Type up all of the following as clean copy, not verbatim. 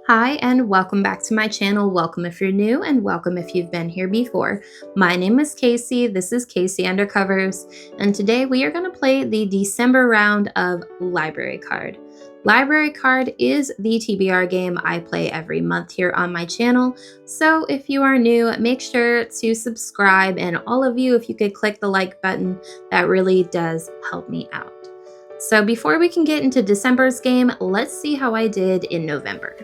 Hi, and welcome back to my channel. Welcome if you're new, and welcome if you've been here before. My name is Casey. This is Casey Undercovers, and today we are going to play the December round of Library Card. Library Card is the TBR game I play every month here on my channel, so if you are new, make sure to subscribe, and all of you, if you could click the like button, that really does help me out. So before we can get into December's game, let's see how I did in November.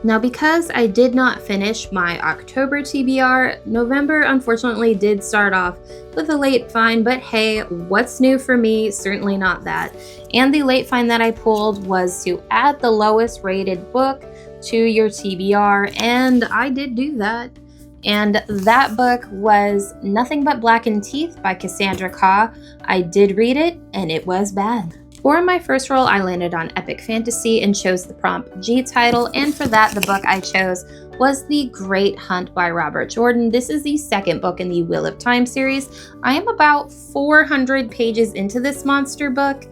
Now, because I did not finish my October TBR, November unfortunately did start off with a late find, but hey, what's new for me? Certainly not that. And the late find that I pulled was to add the lowest rated book to your TBR, and I did do that. And that book was Nothing But Blackened Teeth by Cassandra Khaw. I did read it, and it was bad. For my first roll, I landed on Epic Fantasy and chose the prompt G title, and for that, the book I chose was The Great Hunt by Robert Jordan. This is the second book in the Wheel of Time series. I am about 400 pages into this monster book,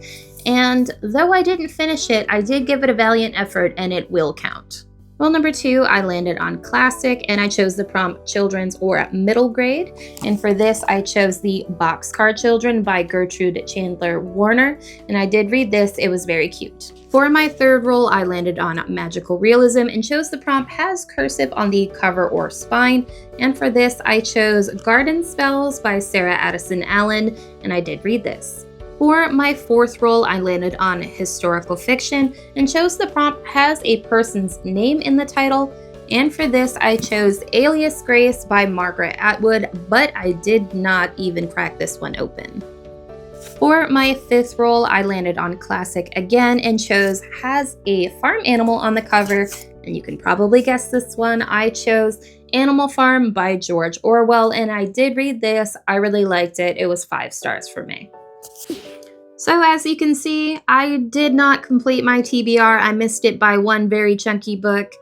and though I didn't finish it, I did give it a valiant effort, and it will count. Roll number 2, I landed on Classic, and I chose the prompt Children's or Middle Grade. And for this, I chose the Boxcar Children by Gertrude Chandler Warner, and I did read this. It was very cute. For my third roll, I landed on Magical Realism and chose the prompt Has Cursive on the Cover or Spine. And for this, I chose Garden Spells by Sarah Addison Allen, and I did read this. For my fourth roll, I landed on Historical Fiction and chose the prompt Has a Person's Name in the Title. And for this, I chose Alias Grace by Margaret Atwood, but I did not even crack this one open. For my fifth roll, I landed on Classic again and chose Has a Farm Animal on the Cover. And you can probably guess this one. I chose Animal Farm by George Orwell, and I did read this. I really liked it. It was 5 stars for me. So as you can see, I did not complete my TBR. I missed it by one very chunky book.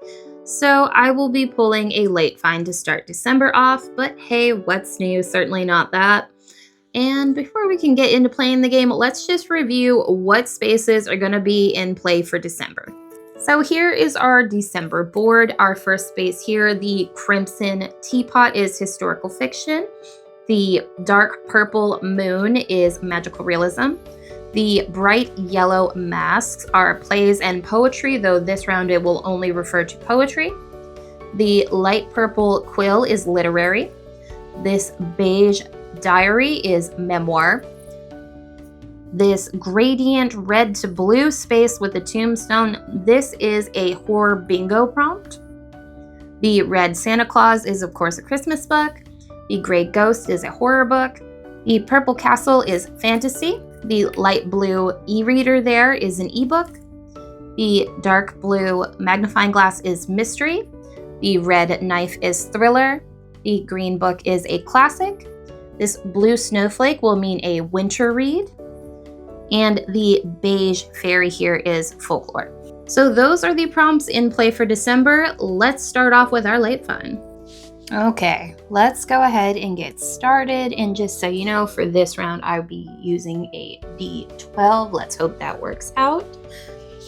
So I will be pulling a late find to start December off, but hey, what's new? Certainly not that. And before we can get into playing the game, let's just review what spaces are going to be in play for December. So here is our December board. Our first space here, the Crimson Teapot, is Historical Fiction. The dark purple moon is Magical Realism. The bright yellow masks are plays and poetry, though this round it will only refer to poetry. The light purple quill is literary. This beige diary is memoir. This gradient red to blue space with the tombstone, this is a horror bingo prompt. The red Santa Claus is of course a Christmas book. The Gray Ghost is a horror book. The Purple Castle is fantasy. The light blue e-reader there is an ebook. The dark blue magnifying glass is mystery. The red knife is thriller. The green book is a classic. This blue snowflake will mean a winter read. And the beige fairy here is folklore. So those are the prompts in play for December. Let's start off with our late find. Okay, let's go ahead and get started. And just so you know, for this round, I'll be using a D12. Let's hope that works out.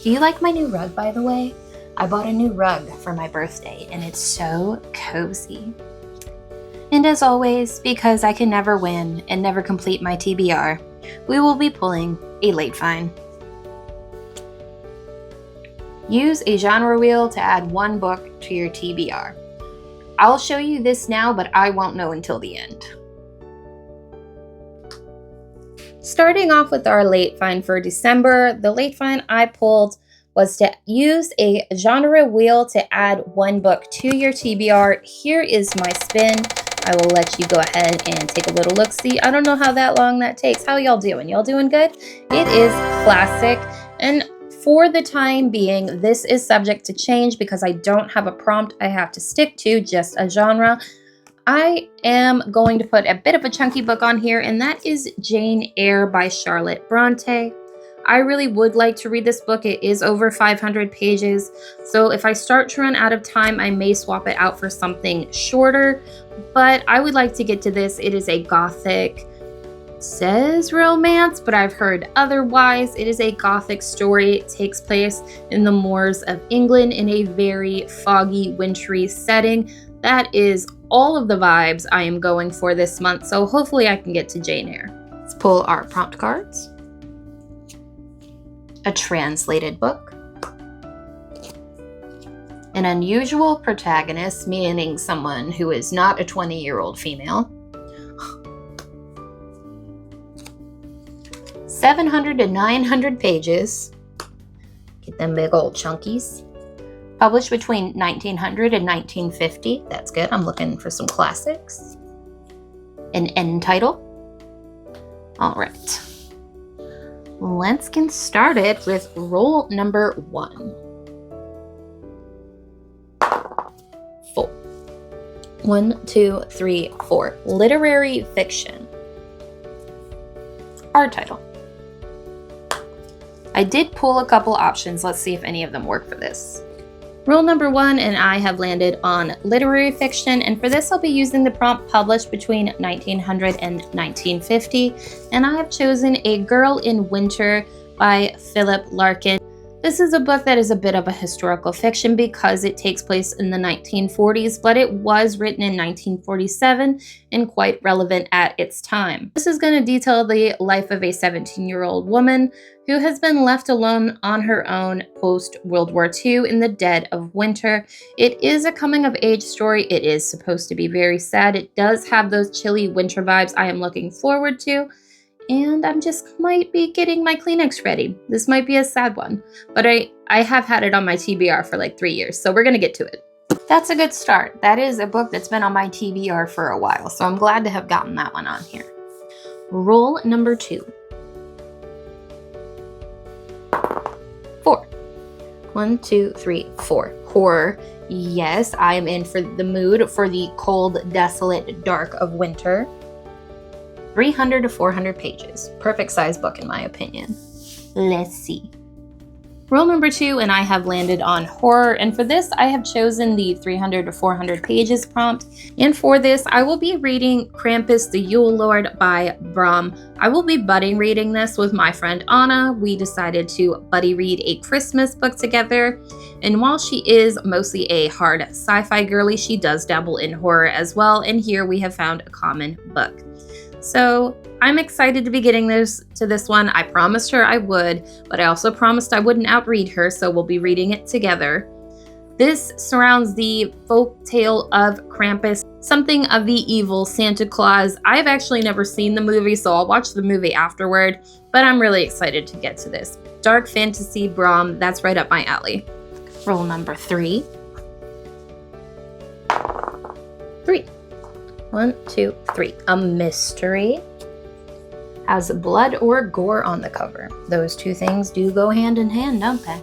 Do you like my new rug, by the way? I bought a new rug for my birthday, and it's so cozy. And as always, because I can never win and never complete my TBR, we will be pulling a late find. Use a genre wheel to add one book to your TBR. I'll show you this now, but I won't know until the end. Starting off with our late find for December, the late find I pulled was to use a genre wheel to add one book to your TBR. Here is my spin. I will let you go ahead and take a little look-see. I don't know how that long that takes. How y'all doing? Y'all doing good? It is Classic, and for the time being, this is subject to change because I don't have a prompt I have to stick to, just a genre. I am going to put a bit of a chunky book on here, and that is Jane Eyre by Charlotte Brontë. I really would like to read this book. It is over 500 pages, so if I start to run out of time, I may swap it out for something shorter, but I would like to get to this. It is a gothic says romance, but I've heard otherwise. It is a gothic story. It takes place in the moors of England in a very foggy, wintry setting. That is all of the vibes I am going for this month, so hopefully I can get to Jane Eyre. Let's pull our prompt cards. A translated book. An unusual protagonist, meaning someone who is not a 20-year-old female. 700 to 900 pages. Get them big old chunkies. Published between 1900 and 1950. That's good. I'm looking for some classics. An end title. All right. Let's get started with roll number 1. 4. 1, 2, 3, 4. Literary fiction. Our title. I did pull a couple options. Let's see if any of them work for this. Rule number 1, and I have landed on literary fiction, and for this I'll be using the prompt published between 1900 and 1950, and I have chosen A Girl in Winter by Phillip Larkin. This is a book that is a bit of a historical fiction because it takes place in the 1940s, but it was written in 1947 and quite relevant at its time. This is going to detail the life of a 17-year-old woman who has been left alone on her own post-World War II in the dead of winter. It is a coming-of-age story. It is supposed to be very sad. It does have those chilly winter vibes I am looking forward to. And I'm just might be getting my Kleenex ready. This might be a sad one, but I have had it on my TBR for like 3 years, so we're gonna get to it. That's a good start. That is a book that's been on my TBR for a while, so I'm glad to have gotten that one on here. Roll number 2. 4. 1, 2, 3, 4. Horror. Yes, I am in for the mood for the cold, desolate dark of winter. 300 to 400 pages. Perfect size book in my opinion. Let's see. Rule number 2, and I have landed on horror, and for this I have chosen the 300 to 400 pages prompt, and for this I will be reading Krampus the Yule Lord by Brom. I will be buddy reading this with my friend Anna. We decided to buddy read a Christmas book together, and while she is mostly a hard sci-fi girly, she does dabble in horror as well, and here we have found a common book. So I'm excited to be getting to this one. I promised her I would, but I also promised I wouldn't outread her, so we'll be reading it together. This surrounds the folk tale of Krampus, something of the evil Santa Claus. I've actually never seen the movie, so I'll watch the movie afterward, but I'm really excited to get to this. Dark fantasy Brom, that's right up my alley. Roll number 3. 3. 1, 2, 3. A mystery. Has blood or gore on the cover. Those two things do go hand in hand, don't they?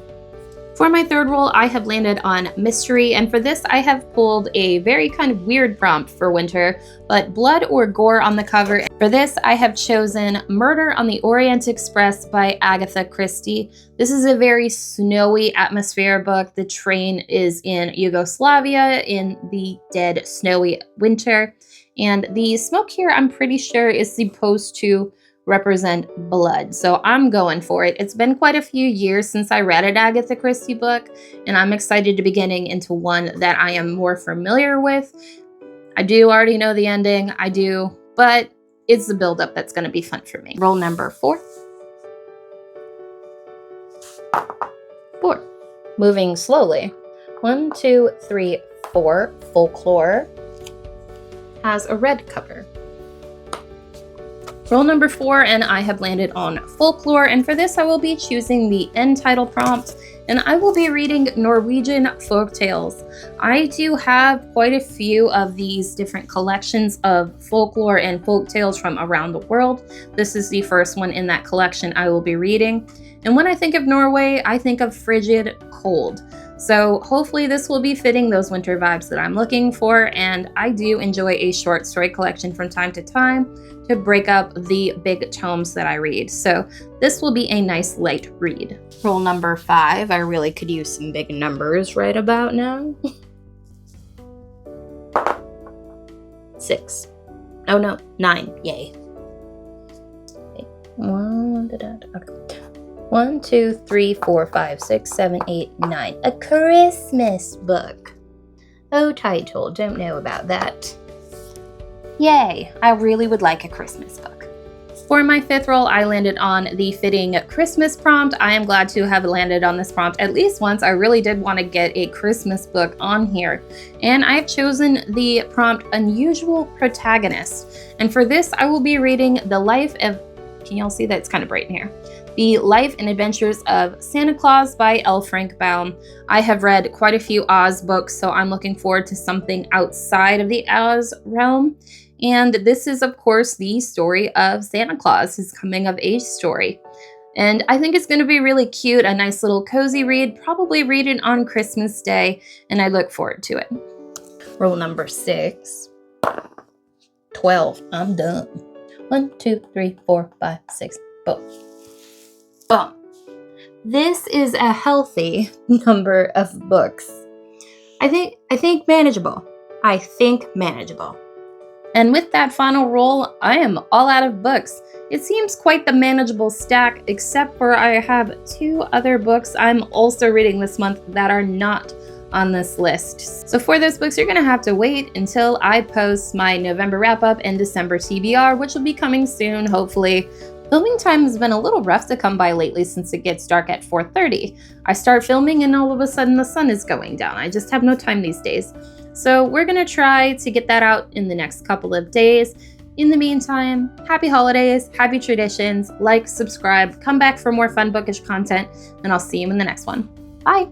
For my third roll, I have landed on mystery, and for this I have pulled a very kind of weird prompt for winter, but blood or gore on the cover. For this, I have chosen Murder on the Orient Express by Agatha Christie. This is a very snowy atmosphere book. The train is in Yugoslavia in the dead, snowy winter. And the smoke here, I'm pretty sure, is supposed to represent blood. So I'm going for it. It's been quite a few years since I read an Agatha Christie book, and I'm excited to be getting into one that I am more familiar with. I do already know the ending, I do, but it's the buildup that's going to be fun for me. Roll number 4. 4. Moving slowly. 1, 2, 3, 4. Folklore. Has a red cover. Roll number 4, and I have landed on folklore, and for this I will be choosing the end title prompt, and I will be reading Norwegian folktales. I do have quite a few of these different collections of folklore and folktales from around the world. This is the first one in that collection I will be reading, and when I think of Norway, I think of frigid cold. So hopefully this will be fitting those winter vibes that I'm looking for, and I do enjoy a short story collection from time to time to break up the big tomes that I read. So this will be a nice light read. Roll number 5. I really could use some big numbers right about now. 6. Oh no, 9. Yay. 1, 2, 3, 4, 5, 6, 7, 8, 9. A Christmas book. Oh, title. Don't know about that. Yay, I really would like a Christmas book. For my 5th roll, I landed on the fitting Christmas prompt. I am glad to have landed on this prompt at least once. I really did want to get a Christmas book on here. And I've chosen the prompt Unusual Protagonist. And for this, I will be reading the life of, can y'all see that? It's kind of bright in here. The Life and Adventures of Santa Claus by L. Frank Baum. I have read quite a few Oz books, so I'm looking forward to something outside of the Oz realm. And this is, of course, the story of Santa Claus, his coming of age story. And I think it's going to be really cute, a nice little cozy read, probably read it on Christmas Day, and I look forward to it. Roll number 6. 12. I'm done. 1, 2, 3, 4, 5, 6. Boom. Boom. This is a healthy number of books. I think manageable. I think manageable. And with that final roll, I am all out of books. It seems quite the manageable stack, except for I have 2 other books I'm also reading this month that are not on this list. So for those books, you're gonna have to wait until I post my November wrap-up and December TBR, which will be coming soon, hopefully. Filming time has been a little rough to come by lately since it gets dark at 4:30. I start filming and all of a sudden the sun is going down. I just have no time these days. So we're gonna try to get that out in the next couple of days. In the meantime, happy holidays, happy traditions, like, subscribe, come back for more fun bookish content, and I'll see you in the next one. Bye!